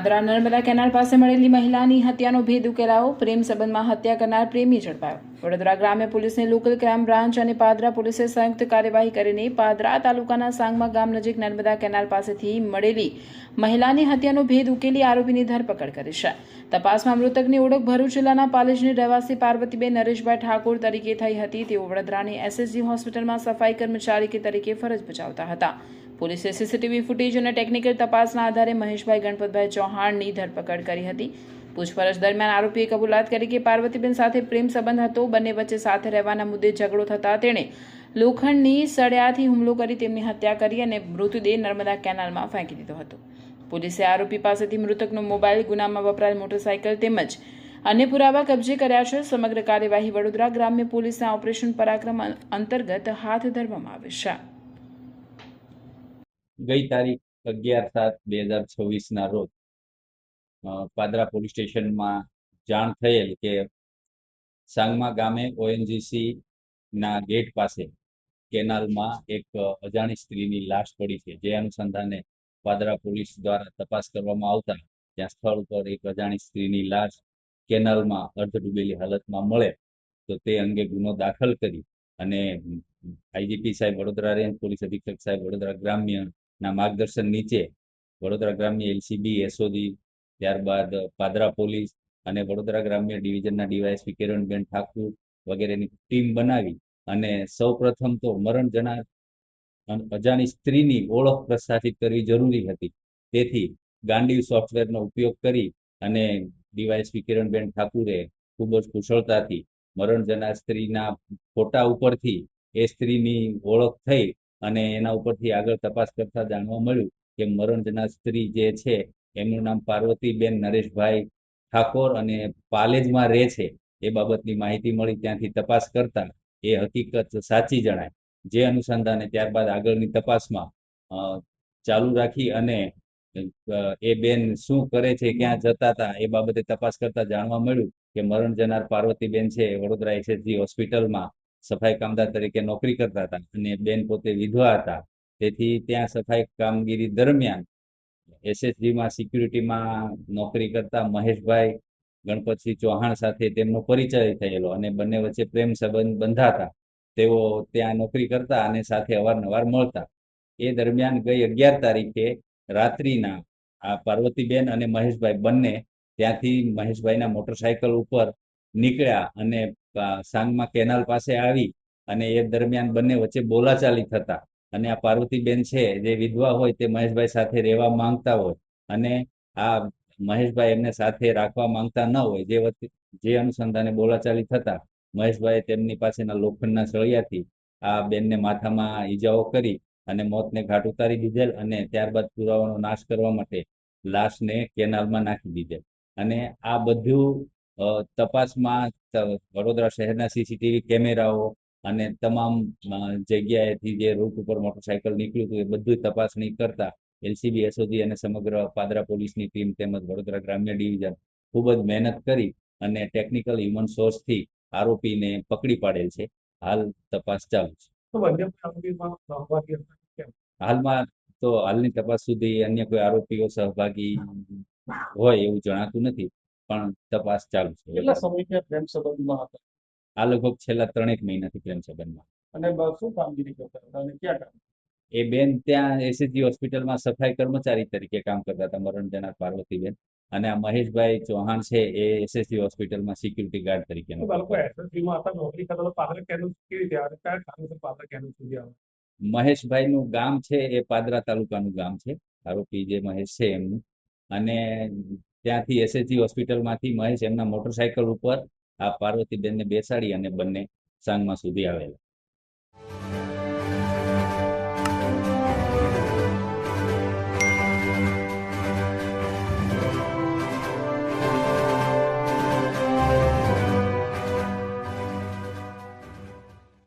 Padra Narmada canal પાસે મળેલી મહિલાની હત્યાનો ભેદ ઉકેલાયો. પ્રેમ સંબંધમાં હત્યા કરનાર પ્રેમી ઝડપાયો. વડોદરા ગ્રામ્ય પોલીસની લોકલ ક્રાઇમ બ્રાન્ચ અને પાદરા પોલીસે સંયુક્ત કાર્યવાહી કરીને પાદરા તાલુકાના સાંગમા ગામ નજીક નર્મદા કેનાલ પાસેથી મળેલી મહિલાની હત્યાનો ભેદ ઉકેલી આરોપીની ધરપકડ કરી છે. તપાસમાં મૃતકની ઓળખ ભરૂચ જિલ્લાના પાલેજની રહેવાસી પાર્વતીબેન નરેશભાઈ ઠાકોર તરીકે થઈ હતી. તેઓ વડોદરાની એસએસજી હોસ્પિટલમાં સફાઈ કર્મચારી તરીકે ફરજ બજાવતા હતા. પોલીસે સીસીટીવી ફૂટેજ અને ટેકનિકલ તપાસના આધારે મહેશભાઈ ગણપતભાઈ ચૌહાણની ધરપકડ કરી હતી. પૂછપરછ દરમિયાન આરોપીએ કબૂલાત કરી કે પાર્વતીબેન સાથે પ્રેમ સંબંધ હતો. બંને વચ્ચે સાથે રહેવાના મુદ્દે ઝઘડો થતા તેણે લોખંડની સળિયાથી હુમલો કરી તેમની હત્યા કરી અને મૃતદેહ નર્મદા કેનાલમાં ફેંકી દીધો હતો. પોલીસે આરોપી પાસેથી મૃતકનો મોબાઈલ, ગુનામાં વપરાયેલ મોટરસાયકલ તેમજ અન્ય પુરાવા કબજે કર્યા છે. સમગ્ર કાર્યવાહી વડોદરા ગ્રામ્ય પોલીસના ઓપરેશન પરાક્રમ અંતર્ગત હાથ ધરવામાં આવી છે. ગઈ તારીખ 11/7/2026 રોજ પાદરા પોલીસ સ્ટેશનમાં જાણ થયેલ કે સાંગમા ગામે ઓએનજીસી ના ગેટ પાસે કેનાલમાં એક અજાણી સ્ત્રીની લાશ પડી છે. જે અનુસંધાને પાદરા પોલીસ દ્વારા તપાસ કરવામાં આવતા ત્યાં સ્થળ પર એક અજાણી સ્ત્રીની લાશ કેનાલમાં અર્ધ ડૂબેલી હાલતમાં મળે તો તે અંગે ગુનો દાખલ કરી અને આઈજીપી સાહેબ વડોદરા રેન્જ, પોલીસ અધિક્ષક સાહેબ વડોદરા ગ્રામ્ય ના માર્ગદર્શન નીચે વડોદરા ગ્રામ્ય એલસીબી, એસઓજી, ત્યારબાદ પાદરા પોલીસ અને વડોદરા ગ્રામ્ય ડિવિઝનના ડીવાયએસપી કિરણબેન ઠાકુર વગેરેની ટીમ બનાવી અને સૌપ્રથમ તો મરણ જનાર અજાણી સ્ત્રીની ઓળખ પ્રસ્થાપિત કરવી જરૂરી હતી. તેથી ગાંડીવ સોફ્ટવેરનો ઉપયોગ કરી અને ડીવાયએસપી કિરણબેન ઠાકુરે ખૂબ જ કુશળતાથી મરણ જનાર સ્ત્રીના ફોટા ઉપરથી એ સ્ત્રીની ઓળખ થઈ અને એના ઉપરથી આગળ તપાસ કરતા જાણવા મળ્યું કે મરણ જનાર સ્ત્રી જે છે એમનું નામ પાર્વતીબેન નરેશભાઈ ઠાકોર અને પાલેજમાં રહે છે. એ બાબતની માહિતી મળી. ત્યાંથી તપાસ કરતા એ હકીકત સાચી જણાય. જે અનુસંધાને ત્યારબાદ આગળની તપાસમાં ચાલુ રાખી અને એ બેન શું કરે છે, ક્યાં જતા હતા એ બાબતે તપાસ કરતા જાણવા મળ્યું કે મરણ જનાર પાર્વતીબેન છે વડોદરા એસએસજી હોસ્પિટલમાં સફાઈ કામદાર તરીકે નોકરી કરતા હતા અને બેન પોતે વિધવા હતા. તેથી ત્યાં સફાઈ કામગીરી દરમિયાન એસએસજીમાં સિક્યુરિટીમાં નોકરી કરતા મહેશભાઈ ગણપતસિંહ ચૌહાણ સાથે તેમનો પરિચય થયેલો અને બંને વચ્ચે પ્રેમ સંબંધ બંધાતા. તેઓ ત્યાં નોકરી કરતા અને સાથે અવારનવાર મળતા. એ દરમિયાન ગઈ 11 તારીખે રાત્રિના આ પાર્વતીબેન અને મહેશભાઈ બંને ત્યાંથી મહેશભાઈના મોટરસાયકલ ઉપર નીકળ્યા અને સાંગમા કેનાલ પાસે આવી અને એ દરમિયાન બંને વચ્ચે બોલાચાલી થતા અને આ પાર્વતીબેન છે જે વિધવા હોય તે મહેશભાઈ સાથે રહેવા માંગતા હોય અને આ મહેશભાઈ એમને સાથે રાખવા માંગતા ન હોય. જે અનુસંધાને બોલાચાલી થતા મહેશભાઈએ તેમની પાસેના લોખંડના સળિયાથી આ બેનને માથામાં ઈજાઓ કરી અને મોતને ઘાટ ઉતારી દીધેલ અને ત્યારબાદ પુરાવાનો નાશ કરવા માટે લાશને કેનાલમાં નાખી દીધેલ. અને આ બધું તપાસમાં વડોદરા શહેરના સીસીટીવી કેમેરાઓ અને તમામ જગ્યાએથી જે રૂટ ઉપર મોટરસાયકલ નીકળ્યું હતું એ બધું તપાસણી કરતા એલસીબી, એસઓજી અને સમગ્ર પાદરા પોલીસની ટીમ તેમજ વડોદરા ગ્રામ્ય ડિવિઝન ખૂબ જ મહેનત કરી અને ટેકનિકલ હ્યુમન સોર્સથી આરોપીને પકડી પાડેલ છે. હાલ તપાસ ચાલુ છે. હાલમાં તો હાલની તપાસ સુધી અન્ય કોઈ આરોપીઓ સહભાગી હોય એવું જણાતું નથી, પણ તપાસ ચાલુ છે. કેટલા સમયથી પ્રેમ સંબંધમાં હતા? આ લગભગ છેલ્લા 3 મહિનાથી પ્રેમ સંબંધમાં. અને શું કામગીરી કરતા હતા અને ક્યાં કામ? એ બેન ત્યાં એસએસજી હોસ્પિટલમાં સફાઈ કર્મચારી તરીકે કામ કરતા હતા, મરણ જનાર પાર્વતીબેન. અને આ મહેશભાઈ ચૌહાણ છે એ એસએસજી હોસ્પિટલમાં સિક્યુરિટી ગાર્ડ તરીકે નોકરી કરતા પાદરા કેનાલ કેવી રીતે આવે? કયા કારણસર પાદરા કેનાલ સુધી આવે? મહેશભાઈનું ગામ છે એ પાદરા તાલુકાનું ગામ છે, આરોપી જે મહેશ છે એમનું. અને ત્યાંથી એસએસજી હોસ્પિટલમાંથી મહેશ એમના મોટરસાયકલ ઉપર આ પાર્વતીબેનને બેસાડી અને બંને સાંગમા સુધી આવેલા.